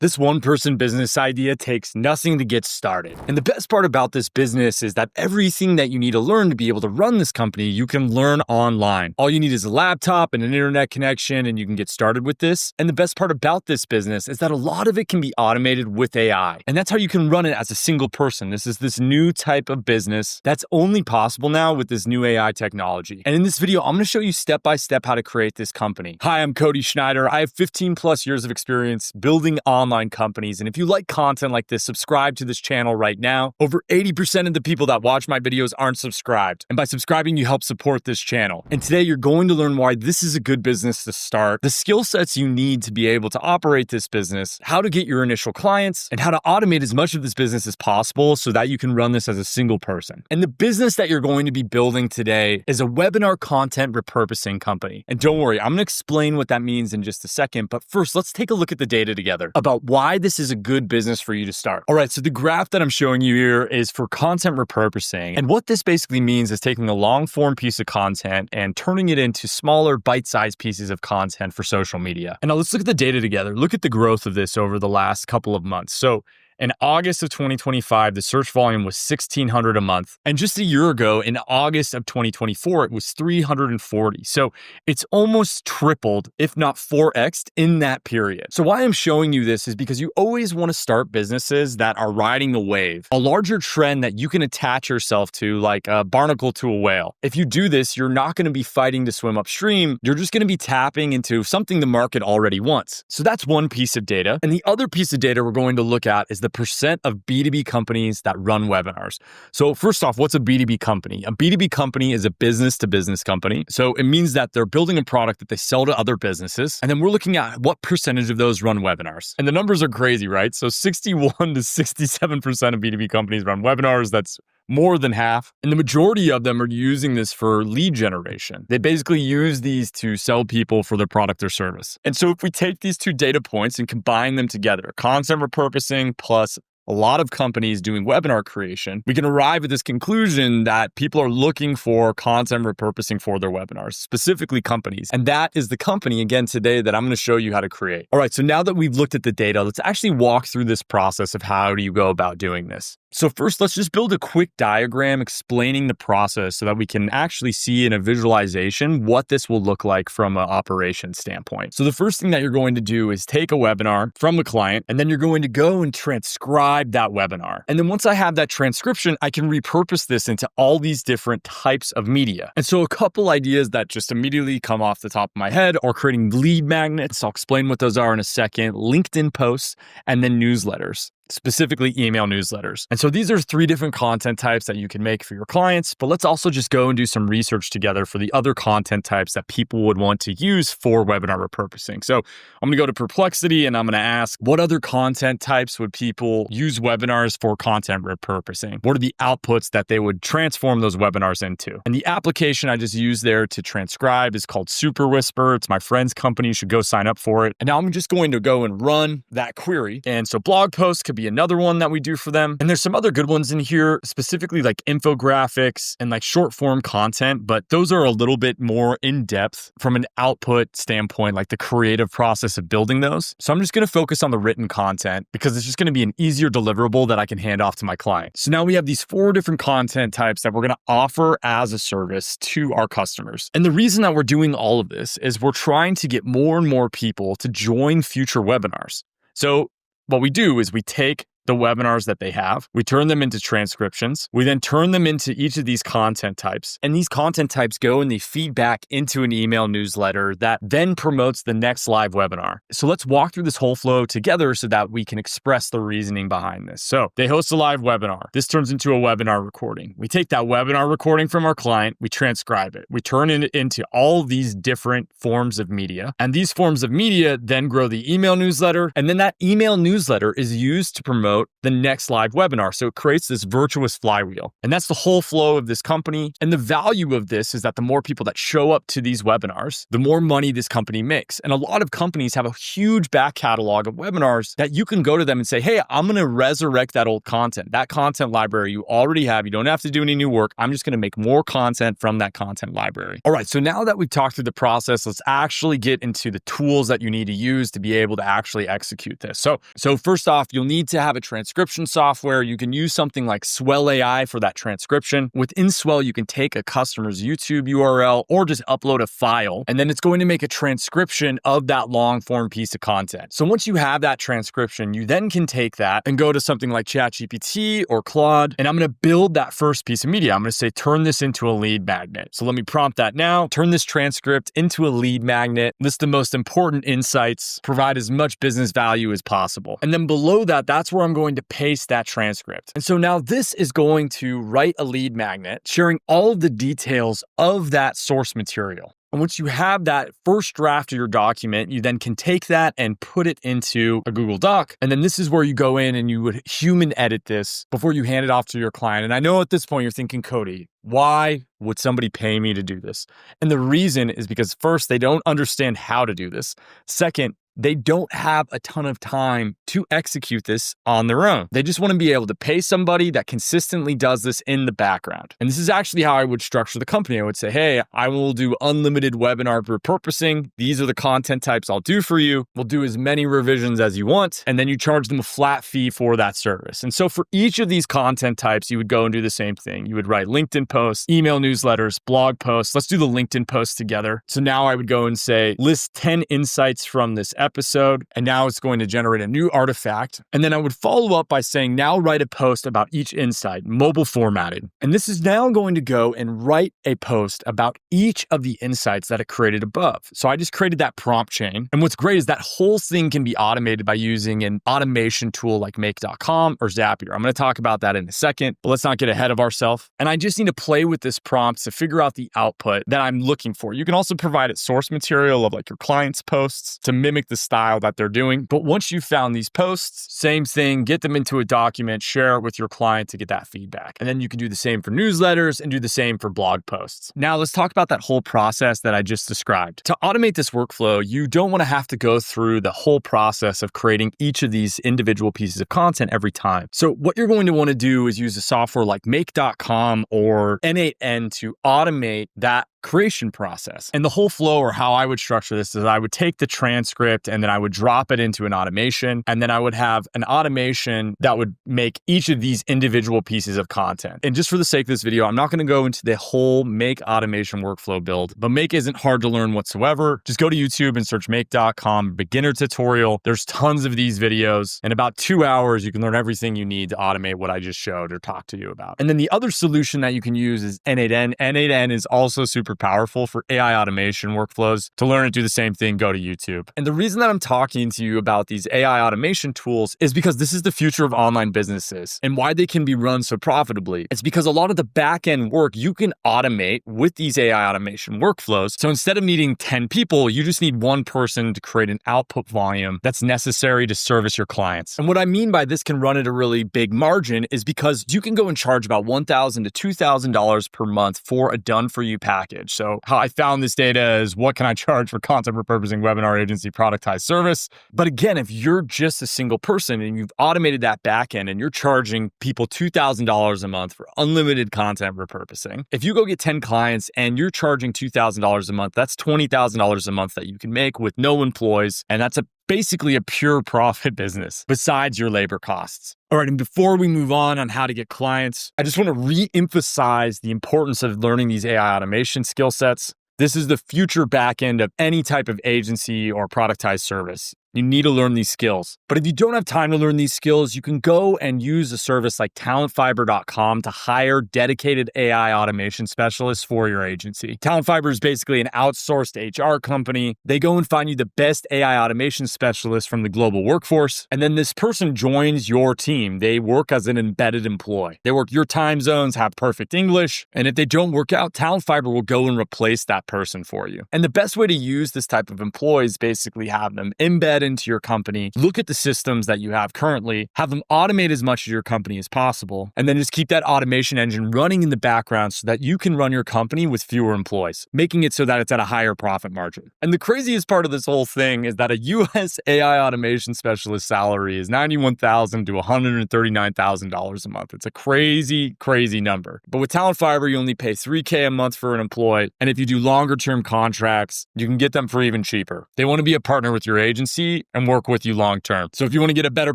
This one-person business idea takes nothing to get started. And the best part about this business is that everything that you need to learn to be able to run this company, you can learn online. All you need is a laptop and an internet connection, and you can get started with this. And the best part about this business is that a lot of it can be automated with AI. And that's how you can run it as a single person. This is this new type of business that's only possible now with this new AI technology. And in this video, I'm going to show you step-by-step how to create this company. Hi, I'm Cody Schneider. I have 15 plus years of experience building online companies. And if you like content like this, subscribe to this channel right now. Over 80% of the people that watch my videos aren't subscribed. And by subscribing, you help support this channel. And today you're going to learn why this is a good business to start, the skill sets you need to be able to operate this business, how to get your initial clients, and how to automate as much of this business as possible so that you can run this as a single person. And the business that you're going to be building today is a webinar content repurposing company. And don't worry, I'm going to explain what that means in just a second. But first, let's take a look at the data together about why this is a good business for you to start. All right, so the graph that I'm showing you here is for content repurposing. And what this basically means is taking a long form piece of content and turning it into smaller bite-sized pieces of content for social media. And now let's look at the data together. Look at the growth of this over the last couple of months. So in August of 2025, the search volume was 1,600 a month. And just a year ago, in August of 2024, it was 340. So it's almost tripled, if not 4x'd in that period. So why I'm showing you this is because you always want to start businesses that are riding a wave, a larger trend that you can attach yourself to, like a barnacle to a whale. If you do this, you're not going to be fighting to swim upstream. You're just going to be tapping into something the market already wants. So that's one piece of data. And the other piece of data we're going to look at is the percent of B2B companies that run webinars. So first off, what's a B2B company? A B2B company is a business-to-business company. So it means that they're building a product that they sell to other businesses. And then we're looking at what percentage of those run webinars. And the numbers are crazy, right? So 61 to 67% of B2B companies run webinars. That's more than half. And the majority of them are using this for lead generation. They basically use these to sell people for their product or service. And so if we take these two data points and combine them together, content repurposing plus a lot of companies doing webinar creation, we can arrive at this conclusion that people are looking for content repurposing for their webinars, specifically companies. And that is the company, again, today that I'm going to show you how to create. All right, so now that we've looked at the data, let's actually walk through this process of how do you go about doing this. So first, let's just build a quick diagram explaining the process so that we can actually see in a visualization what this will look like from an operations standpoint. So the first thing that you're going to do is take a webinar from a client, and then you're going to go and transcribe that webinar. And then once I have that transcription, I can repurpose this into all these different types of media. And so a couple ideas that just immediately come off the top of my head are creating lead magnets. I'll explain what those are in a second, LinkedIn posts, and then newsletters, specifically email newsletters. And so these are three different content types that you can make for your clients, but let's also just go and do some research together for the other content types that people would want to use for webinar repurposing. So I'm going to go to Perplexity and I'm going to ask, what other content types would people use webinars for content repurposing? What are the outputs that they would transform those webinars into? And the application I just used there to transcribe is called Super Whisper. It's my friend's company. You should go sign up for it. And now I'm just going to go and run that query. And so blog posts could be another one that we do for them. And there's some other good ones in here, specifically like infographics and like short form content, but those are a little bit more in depth from an output standpoint, like the creative process of building those. So I'm just going to focus on the written content because it's just going to be an easier deliverable that I can hand off to my client. So now we have these four different content types that we're going to offer as a service to our customers. And the reason that we're doing all of this is we're trying to get more and more people to join future webinars. So what we do is we take the webinars that they have, we turn them into transcriptions, we then turn them into each of these content types, and these content types go and they feed back into an email newsletter that then promotes the next live webinar. So let's walk through this whole flow together so that we can express the reasoning behind this. So they host a live webinar. This turns into a webinar recording. We take that webinar recording from our client, we transcribe it. We turn it into all these different forms of media, and these forms of media then grow the email newsletter, and then that email newsletter is used to promote promote the next live webinar. So it creates this virtuous flywheel. And that's the whole flow of this company. And the value of this is that the more people that show up to these webinars, the more money this company makes. And a lot of companies have a huge back catalog of webinars that you can go to them and say, hey, I'm going to resurrect that old content, that content library you already have. You don't have to do any new work. I'm just going to make more content from that content library. All right, so now that we've talked through the process, let's actually get into the tools that you need to use to be able to actually execute this. So first off, you'll need to have a transcription software. You can use something like Swell AI for that transcription. Within Swell, you can take a customer's YouTube URL or just upload a file, and then it's going to make a transcription of that long form piece of content. So once you have that transcription, you then can take that and go to something like ChatGPT or Claude, and I'm going to build that first piece of media. I'm going to say, turn this into a lead magnet. So let me prompt that now. Turn this transcript into a lead magnet. List the most important insights. Provide as much business value as possible. And then below that, that's where I'm going to paste that transcript. And so now this is going to write a lead magnet, sharing all of the details of that source material. And once you have that first draft of your document, you then can take that and put it into a Google Doc. And then this is where you go in and you would human edit this before you hand it off to your client. And I know at this point you're thinking, Cody, why would somebody pay me to do this? And the reason is because first, they don't understand how to do this. Second, they don't have a ton of time to execute this on their own. They just want to be able to pay somebody that consistently does this in the background. And this is actually how I would structure the company. I would say, hey, I will do unlimited webinar repurposing. These are the content types I'll do for you. We'll do as many revisions as you want. And then you charge them a flat fee for that service. And so for each of these content types, you would go and do the same thing. You would write LinkedIn posts, email newsletters, blog posts. Let's do the LinkedIn posts together. So now I would go and say, list 10 insights from this episode, and now it's going to generate a new artifact. And then I would follow up by saying, now write a post about each insight, mobile formatted. And this is now going to go and write a post about each of the insights that it created above. So I just created that prompt chain. And what's great is that whole thing can be automated by using an automation tool like make.com or Zapier. I'm going to talk about that in a second, but let's not get ahead of ourselves. And I just need to play with this prompt to figure out the output that I'm looking for. You can also provide it source material of like your client's posts to mimic the style that they're doing. But once you've found these posts, same thing, get them into a document, share it with your client to get that feedback. And then you can do the same for newsletters and do the same for blog posts. Now let's talk about that whole process that I just described. To automate this workflow, you don't want to have to go through the whole process of creating each of these individual pieces of content every time. So what you're going to want to do is use a software like make.com or N8N to automate that creation process. And the whole flow, or how I would structure this, is I would take the transcript and then I would drop it into an automation. And then I would have an automation that would make each of these individual pieces of content. And just for the sake of this video, I'm not going to go into the whole make automation workflow build, but make isn't hard to learn whatsoever. Just go to YouTube and search make.com beginner tutorial. There's tons of these videos. In about 2 hours, you can learn everything you need to automate what I just showed or talked to you about. And then the other solution that you can use is N8N. N8N is also super powerful for AI automation workflows. To learn and do the same thing, go to YouTube. And the reason that I'm talking to you about these AI automation tools is because this is the future of online businesses and why they can be run so profitably. It's because a lot of the back-end work you can automate with these AI automation workflows. So instead of needing 10 people, you just need one person to create an output volume that's necessary to service your clients. And what I mean by this can run at a really big margin is because you can go and charge about $1,000 to $2,000 per month for a done-for-you package. So how I found this data is, what can I charge for content repurposing, webinar agency, productized service? But again, if you're just a single person and you've automated that backend and you're charging people $2,000 a month for unlimited content repurposing, if you go get 10 clients and you're charging $2,000 a month, that's $20,000 a month that you can make with no employees. And that's basically a pure profit business besides your labor costs. All right, and before we move on how to get clients, I just want to re-emphasize the importance of learning these AI automation skill sets. This is the future back end of any type of agency or productized service. You need to learn these skills. But if you don't have time to learn these skills, you can go and use a service like talentfiber.com to hire dedicated AI automation specialists for your agency. Talentfiber is basically an outsourced HR company. They go and find you the best AI automation specialist from the global workforce. And then this person joins your team. They work as an embedded employee. They work your time zones, have perfect English. And if they don't work out, Talentfiber will go and replace that person for you. And the best way to use this type of employee is basically have them embed embed into your company, look at the systems that you have currently, have them automate as much of your company as possible, and then just keep that automation engine running in the background so that you can run your company with fewer employees, making it so that it's at a higher profit margin. And the craziest part of this whole thing is that a US AI automation specialist salary is $91,000 to $139,000 a month. It's a crazy, crazy number. But with Talent Fiber, you only pay $3K a month for an employee. And if you do longer term contracts, you can get them for even cheaper. They want to be a partner with your agency and work with you long term. So if you want to get a better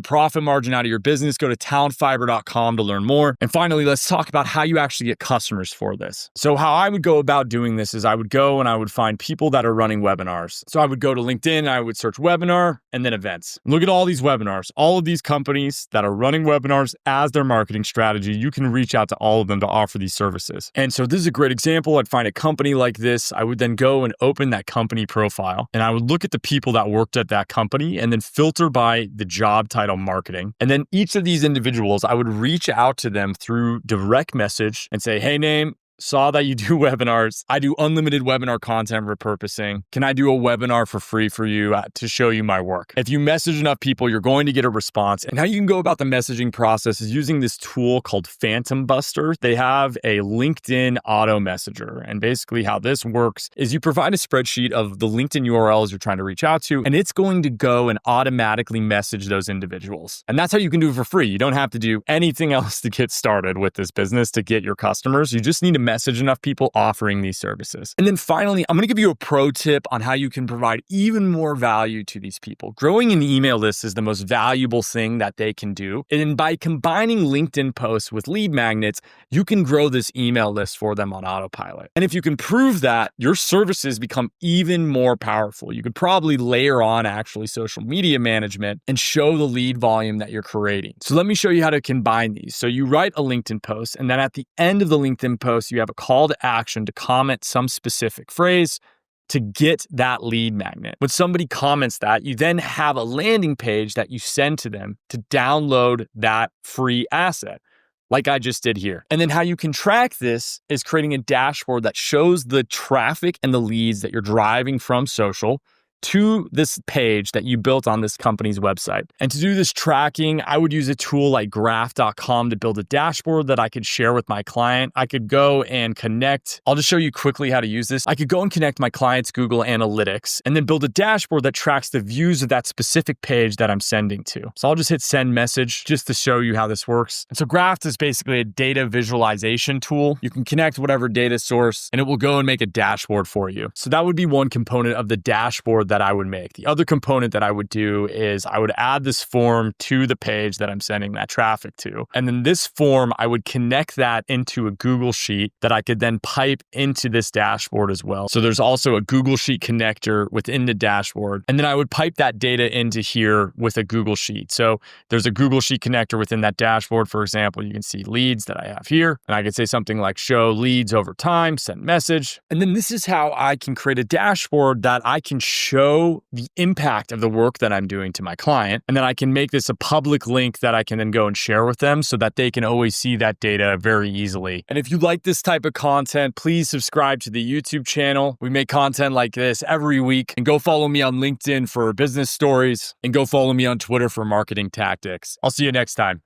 profit margin out of your business, go to talentfiber.com to learn more. And finally, let's talk about how you actually get customers for this. So how I would go about doing this is I would go and I would find people that are running webinars. So I would go to LinkedIn and I would search webinar and then events. Look at all these webinars, all of these companies that are running webinars as their marketing strategy. You can reach out to all of them to offer these services. And so this is a great example. I'd find a company like this. I would then go and open that company profile and I would look at the people that worked at that company and then filter by the job title marketing. And then each of these individuals, I would reach out to them through direct message and say, hey, name, saw that you do webinars. I do unlimited webinar content repurposing. Can I do a webinar for free for you to show you my work? If you message enough people, you're going to get a response. And how you can go about the messaging process is using this tool called Phantom Buster. They have a LinkedIn auto messenger. And basically how this works is you provide a spreadsheet of the LinkedIn URLs you're trying to reach out to, and it's going to go and automatically message those individuals. And that's how you can do it for free. You don't have to do anything else to get started with this business to get your customers. You just need to message enough people offering these services. And then finally, I'm going to give you a pro tip on how you can provide even more value to these people. Growing an email list is the most valuable thing that they can do. And by combining LinkedIn posts with lead magnets, you can grow this email list for them on autopilot. And if you can prove that, your services become even more powerful. You could probably layer on actually social media management and show the lead volume that you're creating. So let me show you how to combine these. So you write a LinkedIn post, and then at the end of the LinkedIn post, you have a call to action to comment some specific phrase to get that lead magnet. When somebody comments that, you then have a landing page that you send to them to download that free asset, like I just did here. And then how you can track this is creating a dashboard that shows the traffic and the leads that you're driving from social to this page that you built on this company's website. And to do this tracking, I would use a tool like graph.com to build a dashboard that I could share with my client. I could go and connect. I'll just show you quickly how to use this. I could go and connect my client's Google Analytics and then build a dashboard that tracks the views of that specific page that I'm sending to. So I'll just hit send message just to show you how this works. And so Graph is basically a data visualization tool. You can connect whatever data source and it will go and make a dashboard for you. So that would be one component of the dashboard that I would make. The other component that I would do is I would add this form to the page that I'm sending that traffic to. And then this form, I would connect that into a Google Sheet that I could then pipe into this dashboard as well. So there's also a Google Sheet connector within the dashboard. And then I would pipe that data into here with a Google Sheet. So there's a Google Sheet connector within that dashboard. For example, you can see leads that I have here. And I could say something like show leads over time, send message. And then this is how I can create a dashboard that I can show the impact of the work that I'm doing to my client. And then I can make this a public link that I can then go and share with them so that they can always see that data very easily. And if you like this type of content, please subscribe to the YouTube channel. We make content like this every week. And go follow me on LinkedIn for business stories and go follow me on Twitter for marketing tactics. I'll see you next time.